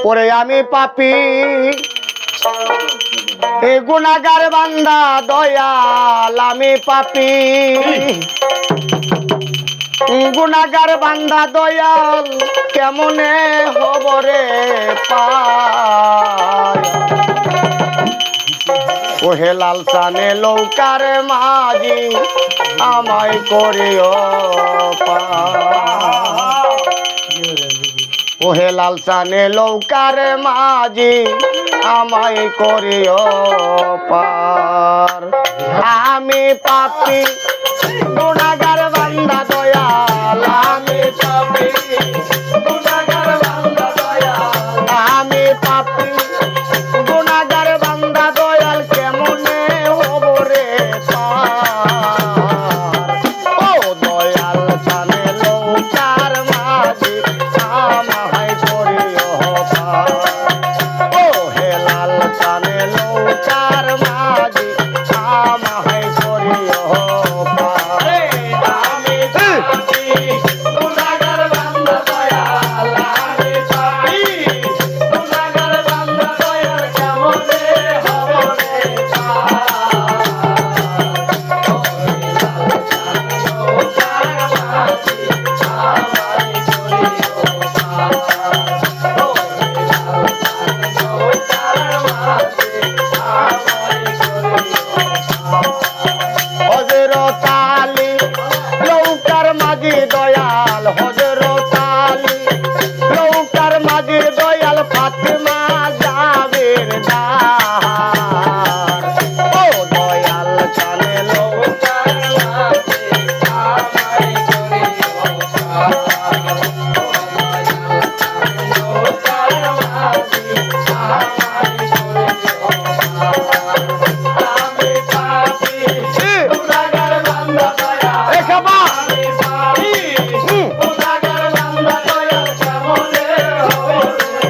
পরে আমি পাপী এ গুনাহগার বান্দা দয়াল আমি পাপী গুনাহগার বান্দা দয়াল কেমনে হব রে পায় ওহে লাল সানে লৌকার মাঝি আমায় করিও ওহে লাল সানে লৌকার মাঝি আমায় করিও পার আমি পাপী গুনাহগার বান্দা দয়াল আমি পাপী গুনাহগার বান্দা দয়াল আমি পাপী গুনাহগার বান্দা দয়াল কেমনে হব রে পার ও দয়াল সানে লৌকার মাঝি আমায় করিও পার ও হে লাল সানে লৌকার মাঝি আমায় করিও পার আমি পাপী গুনাহগার বান্দা দয়াল আমি পাপী গুনাহগার বান্দা দয়াল কেমনে হব রে হযরত আলী লৌকার মাঝি দয়াল হযরত আলী লৌকার মাঝি দয়াল ফাতেমা জাবের দার ও দয়াল সানে লৌকার মাঝি আমায় করিও লৌকার মাঝি আমায় করিও আমি পাপী গুনাহগার বান্দা দয়াল আমি পাপী গুনাহগার বান্দা দয়াল কেমনে হব রে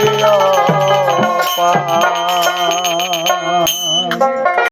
হইল